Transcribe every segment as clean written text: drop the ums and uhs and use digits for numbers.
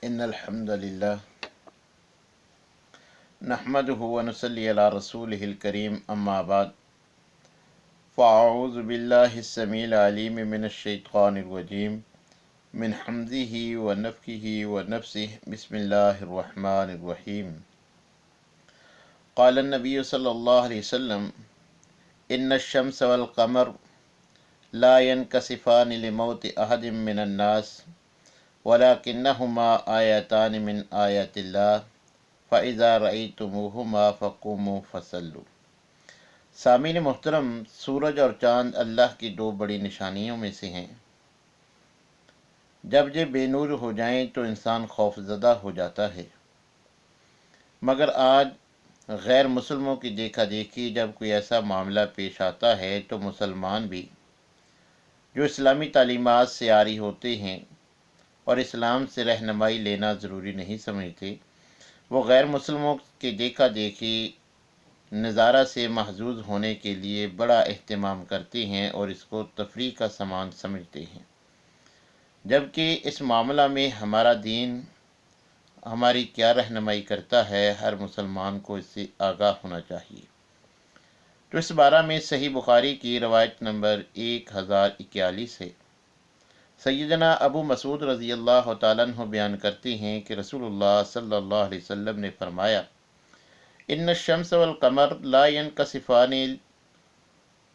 إن الحمد لله نحمده ونصلي على رسوله الكريم أما بعد فأعوذ بالله السميع العليم من الشيطان الرجيم من حمزه ونفخه ونفسه بسم الله الرحمن الرحيم قال النبي صلى الله عليه وسلم إن الشمس والقمر لا ينكسفان لموت أحد من الناس ولكنهما آيتان من آيات الله فَإِذَا رَأَيْتُمُوهُمَا فَقُومُوا فَصَلُّوا۔ سامعین محترم، سورج اور چاند اللہ کی دو بڑی نشانیوں میں سے ہیں۔ جب یہ بے نور ہو جائیں تو انسان خوف زدہ ہو جاتا ہے، مگر آج غیر مسلموں کی دیکھا دیکھی جب کوئی ایسا معاملہ پیش آتا ہے تو مسلمان بھی جو اسلامی تعلیمات سے عاری ہوتے ہیں اور اسلام سے رہنمائی لینا ضروری نہیں سمجھتے، وہ غیر مسلموں کے دیکھا دیکھی نظارہ سے محظوظ ہونے کے لیے بڑا اہتمام کرتے ہیں اور اس کو تفریح کا سامان سمجھتے ہیں، جبکہ اس معاملہ میں ہمارا دین ہماری کیا رہنمائی کرتا ہے، ہر مسلمان کو اس سے آگاہ ہونا چاہیے۔ تو اس بارے میں صحیح بخاری کی روایت نمبر 1041 ہے۔ سیدنا ابو مسعود رضی اللہ تعالیٰ عنہ بیان کرتے ہیں کہ رسول اللہ صلی اللہ علیہ وسلم نے فرمایا، ان الشمس والقمر لا ينکسفان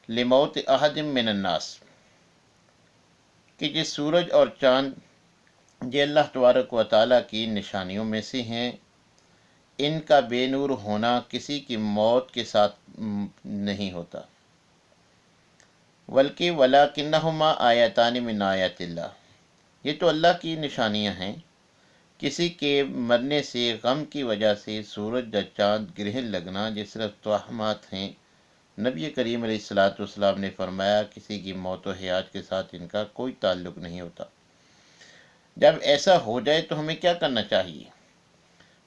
لموت احد من الناس، کہ یہ سورج اور چاند یہ اللہ تبارک و تعالیٰ کی نشانیوں میں سے ہیں، ان کا بے نور ہونا کسی کی موت کے ساتھ نہیں ہوتا، بلکہ وَلَٰكِنَّهُمَا آیَتَانِ مِنْ آیَاتِ اللَّهِ، یہ تو اللہ کی نشانیاں ہیں۔ کسی کے مرنے سے غم کی وجہ سے سورج یا چاند گرہن لگنا یہ صرف توہمات ہیں۔ نبی کریم علیہ السلام نے فرمایا کسی کی موت و حیات کے ساتھ ان کا کوئی تعلق نہیں ہوتا۔ جب ایسا ہو جائے تو ہمیں کیا کرنا چاہیے؟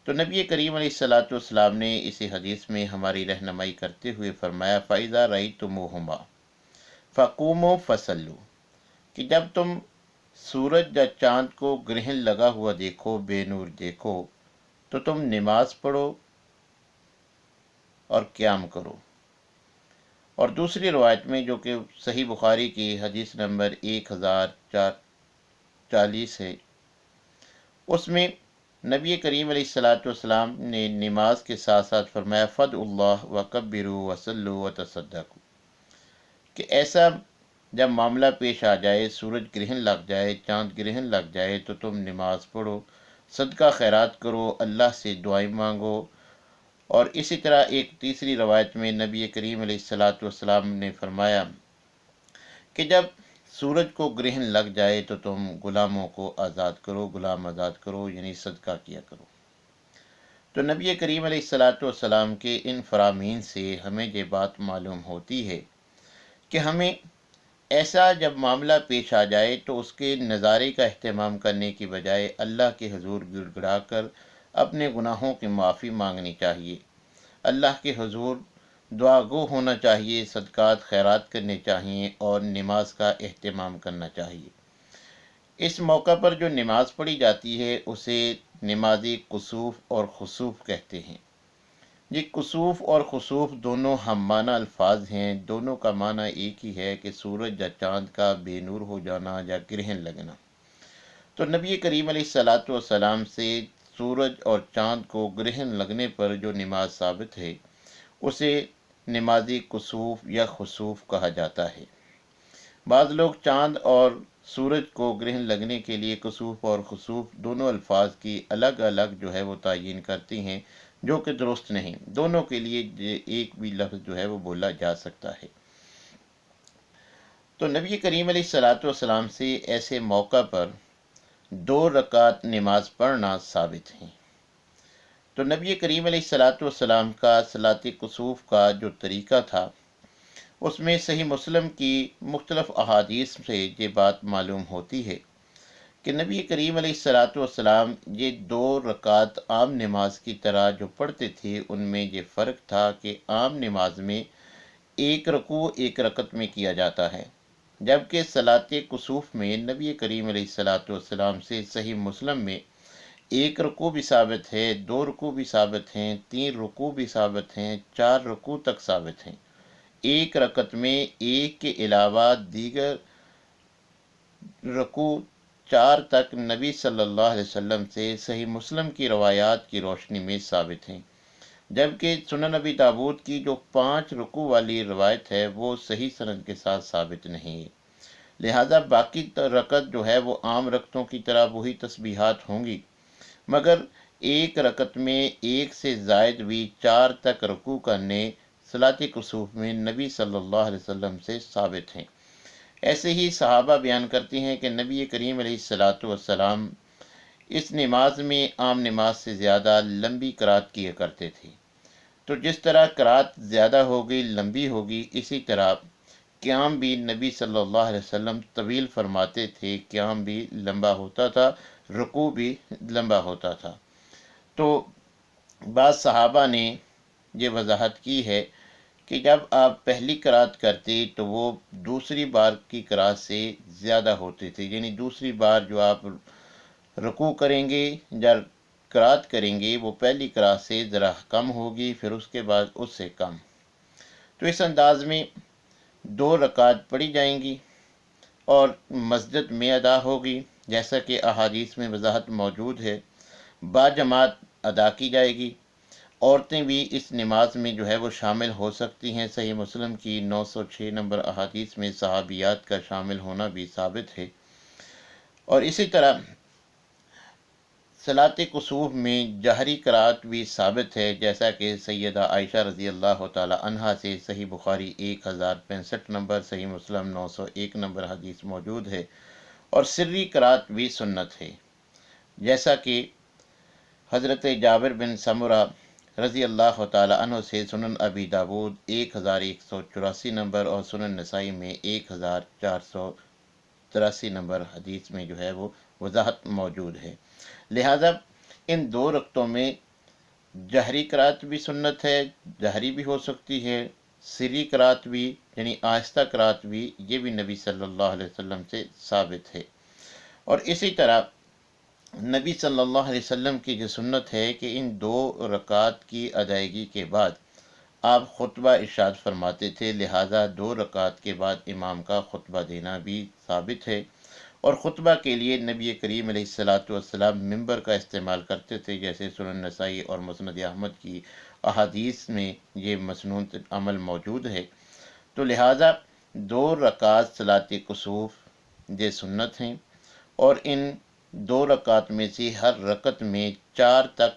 تو نبی کریم علیہ السلام نے اسی حدیث میں ہماری رہنمائی کرتے ہوئے فرمایا، فَإِذَا رَأَيْتُمُوهُمَا فَقُومُوا فَصَلُّوا، کہ جب تم سورج یا چاند کو گرہن لگا ہوا دیکھو، بے نور دیکھو، تو تم نماز پڑھو اور قیام کرو۔ اور دوسری روایت میں جو کہ صحیح بخاری کی حدیث نمبر 1040 ہے، اس میں نبی کریم علیہ السلام نے نماز کے ساتھ ساتھ فرمایا، فَادْعُوا اللَّهَ وَكَبِّرُوا وَصَلُّوا وَتَصَدَّقُوا، کہ ایسا جب معاملہ پیش آ جائے، سورج گرہن لگ جائے، چاند گرہن لگ جائے، تو تم نماز پڑھو، صدقہ خیرات کرو، اللہ سے دعائیں مانگو۔ اور اسی طرح ایک تیسری روایت میں نبی کریم علیہ السلام نے فرمایا کہ جب سورج کو گرہن لگ جائے تو تم غلاموں کو آزاد کرو، غلام آزاد کرو، یعنی صدقہ کیا کرو۔ تو نبی کریم علیہ السلام کے ان فرامین سے ہمیں یہ بات معلوم ہوتی ہے کہ ہمیں ایسا جب معاملہ پیش آ جائے تو اس کے نظارے کا اہتمام کرنے کی بجائے اللہ کے حضور گڑ گڑا کر اپنے گناہوں کی معافی مانگنی چاہیے، اللہ کے حضور دعا گو ہونا چاہیے، صدقات خیرات کرنے چاہیے اور نماز کا اہتمام کرنا چاہیے۔ اس موقع پر جو نماز پڑھی جاتی ہے اسے نماز کسوف اور خسوف کہتے ہیں۔ یہ کسوف اور خسوف دونوں ہم معنی الفاظ ہیں، دونوں کا معنی ایک ہی ہے کہ سورج یا چاند کا بے نور ہو جانا یا گرہن لگنا۔ تو نبی کریم علیہ السلام سے سورج اور چاند کو گرہن لگنے پر جو نماز ثابت ہے اسے نماز کسوف یا خسوف کہا جاتا ہے۔ بعض لوگ چاند اور سورج کو گرہن لگنے کے لیے کسوف اور خسوف دونوں الفاظ کی الگ الگ جو ہے وہ تعین کرتے ہیں، جو کہ درست نہیں، دونوں کے لیے ایک بھی لفظ جو ہے وہ بولا جا سکتا ہے۔ تو نبی کریم علیہ السلام سے ایسے موقع پر 2 رکعت نماز پڑھنا ثابت ہیں۔ تو نبی کریم علیہ السلام کا صلاۃ کسوف کا جو طریقہ تھا اس میں صحیح مسلم کی مختلف احادیث سے یہ بات معلوم ہوتی ہے کہ نبی کریم علیہ السلام یہ 2 رکعت عام نماز کی طرح جو پڑھتے تھے ان میں یہ فرق تھا کہ عام نماز میں 1 رکوع 1 رکعت میں کیا جاتا ہے، جبکہ صلاۃ کسوف میں نبی کریم علیہ السلام سے صحیح مسلم میں ایک رکوع بھی ثابت ہے، 2 رکوع بھی ثابت ہیں، 3 رکوع بھی ثابت ہیں، 4 رکوع تک ثابت ہیں۔ ایک رکعت میں ایک کے علاوہ دیگر رکوع 4 تک نبی صلی اللہ علیہ وسلم سے صحیح مسلم کی روایات کی روشنی میں ثابت ہیں، جبکہ سنن نبی داود کی جو 5 رکوع والی روایت ہے وہ صحیح سند کے ساتھ ثابت نہیں ہے۔ لہذا باقی رکعت جو ہے وہ عام رکعتوں کی طرح وہی تسبیحات ہوں گی، مگر ایک رکعت میں ایک سے زائد بھی 4 تک رکوع کرنے صلاۃ کسوف میں نبی صلی اللہ علیہ وسلم سے ثابت ہیں۔ ایسے ہی صحابہ بیان کرتے ہیں کہ نبی کریم علیہ الصلاۃ والسلام اس نماز میں عام نماز سے زیادہ لمبی قرات کیا کرتے تھے۔ تو جس طرح قرات زیادہ ہوگی، لمبی ہوگی، اسی طرح قیام بھی نبی صلی اللہ علیہ وسلم طویل فرماتے تھے، قیام بھی لمبا ہوتا تھا، رکوع بھی لمبا ہوتا تھا۔ تو بعض صحابہ نے یہ وضاحت کی ہے کہ جب آپ پہلی قرات کرتے تو وہ دوسری بار کی قرات سے زیادہ ہوتے تھے، یعنی دوسری بار جو آپ رکوع کریں گے یا قرات کریں گے وہ پہلی قرات سے ذرا کم ہوگی، پھر اس کے بعد اس سے کم۔ تو اس انداز میں 2 رکعت پڑھی جائیں گی اور مسجد میں ادا ہوگی، جیسا کہ احادیث میں وضاحت موجود ہے، باجماعت ادا کی جائے گی۔ عورتیں بھی اس نماز میں جو ہے وہ شامل ہو سکتی ہیں، صحیح مسلم کی 906 نمبر احادیث میں صحابیات کا شامل ہونا بھی ثابت ہے۔ اور اسی طرح صلاۃ کسوف میں جہری قرات بھی ثابت ہے، جیسا کہ سیدہ عائشہ رضی اللہ تعالی عنہا سے صحیح بخاری 1065 نمبر، صحیح مسلم 901 نمبر حدیث موجود ہے۔ اور سری قرات بھی سنت ہے، جیسا کہ حضرت جابر بن سمرہ رضی اللہ تعالی عنہ سے سنن ابی داود 1184 نمبر اور سنن نسائی میں 1483 نمبر حدیث میں جو ہے وہ وضاحت موجود ہے۔ لہذا ان 2 رکعتوں میں جہری قرات بھی سنت ہے، جہری بھی ہو سکتی ہے، سری قرات بھی یعنی آہستہ قرات بھی، یہ بھی نبی صلی اللہ علیہ وسلم سے ثابت ہے۔ اور اسی طرح نبی صلی اللہ علیہ وسلم کی جو سنت ہے کہ ان 2 رکعات کی ادائیگی کے بعد آپ خطبہ ارشاد فرماتے تھے، لہٰذا 2 رکعات کے بعد امام کا خطبہ دینا بھی ثابت ہے۔ اور خطبہ کے لیے نبی کریم علیہ الصلاۃ والسلام ممبر کا استعمال کرتے تھے، جیسے سنن نسائی اور مسند احمد کی احادیث میں یہ مسنون عمل موجود ہے۔ تو لہٰذا 2 رکعات صلاۃ کسوف یہ سنت ہیں، اور ان 2 رکعات میں سے ہر رکعت میں 4 تک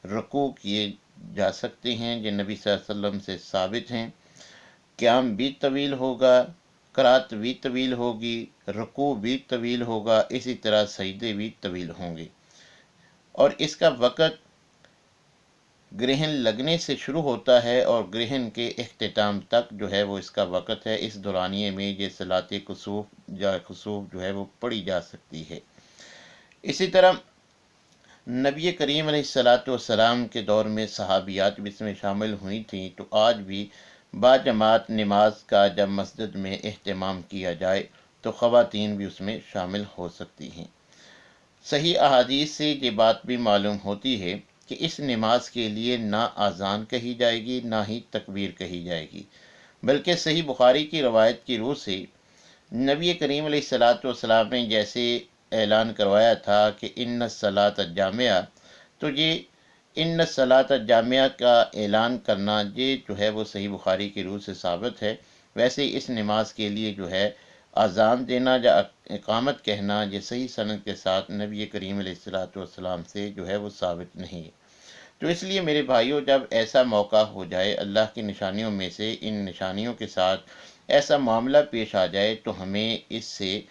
رکوع کیے جا سکتے ہیں، جو نبی صلی اللہ علیہ وسلم سے ثابت ہیں۔ قیام بھی طویل ہوگا، قرات بھی طویل ہوگی، رکوع بھی طویل ہوگا، اسی طرح سجدے بھی طویل ہوں گے۔ اور اس کا وقت گرہن لگنے سے شروع ہوتا ہے اور گرہن کے اختتام تک جو ہے وہ اس کا وقت ہے۔ اس دورانیے میں یہ صلاۃ کسوف یا خسوف جو ہے وہ پڑھی جا سکتی ہے۔ اسی طرح نبی کریم علیہ الصلاۃ والسلام کے دور میں صحابیات بھی اس میں شامل ہوئی تھیں، تو آج بھی باجماعت نماز کا جب مسجد میں اہتمام کیا جائے تو خواتین بھی اس میں شامل ہو سکتی ہیں۔ صحیح احادیث سے یہ بات بھی معلوم ہوتی ہے کہ اس نماز کے لیے نہ اذان کہی جائے گی نہ ہی تکبیر کہی جائے گی، بلکہ صحیح بخاری کی روایت کی روح سے نبی کریم علیہ الصلاۃ والسلام نے جیسے اعلان کروایا تھا کہ ان الصلاۃ جامعہ، تو یہ ان الصلاۃ جامعہ کا اعلان کرنا یہ جو ہے وہ صحیح بخاری کی روح سے ثابت ہے۔ ویسے اس نماز کے لیے جو ہے اذان دینا یا اقامت کہنا یہ صحیح سند کے ساتھ نبی کریم علیہ الصلاۃ والسلام سے جو ہے وہ ثابت نہیں ہے۔ تو اس لیے میرے بھائیوں، جب ایسا موقع ہو جائے، اللہ کی نشانیوں میں سے ان نشانیوں کے ساتھ ایسا معاملہ پیش آ جائے، تو ہمیں اس سے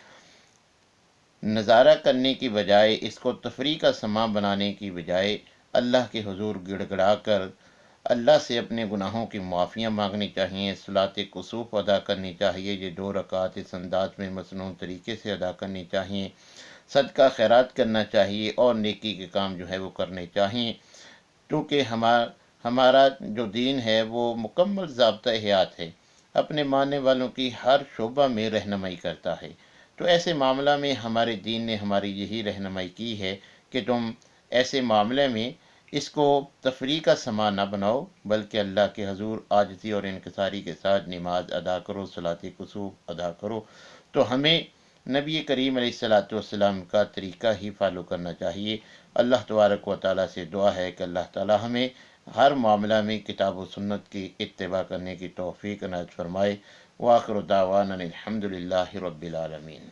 نظارہ کرنے کی بجائے، اس کو تفریح کا سامان بنانے کی بجائے، اللہ کے حضور گڑ گڑا کر اللہ سے اپنے گناہوں کی معافیاں مانگنی چاہیے، صلاۃ کسوف ادا کرنی چاہیے، یہ 2 رکعات اس انداز میں مسنون طریقے سے ادا کرنی چاہیے، صدقہ خیرات کرنا چاہیے اور نیکی کے کام جو ہے وہ کرنے چاہیے، کیونکہ ہمارا جو دین ہے وہ مکمل ضابطہ حیات ہے، اپنے ماننے والوں کی ہر شعبہ میں رہنمائی کرتا ہے۔ تو ایسے معاملہ میں ہمارے دین نے ہماری یہی رہنمائی کی ہے کہ تم ایسے معاملے میں اس کو تفریح کا سما نہ بناؤ، بلکہ اللہ کے حضور عاجزی اور انکساری کے ساتھ نماز ادا کرو، صلاۃ کسوف ادا کرو۔ تو ہمیں نبی کریم علیہ الصلاۃ والسلام کا طریقہ ہی فالو کرنا چاہیے۔ اللہ تبارک و تعالیٰ سے دعا ہے کہ اللہ تعالیٰ ہمیں ہر معاملہ میں کتاب و سنت کی اتباع کرنے کی توفیق عنایت فرمائے۔ وآخر دعوانا الحمد للہ رب العالمین۔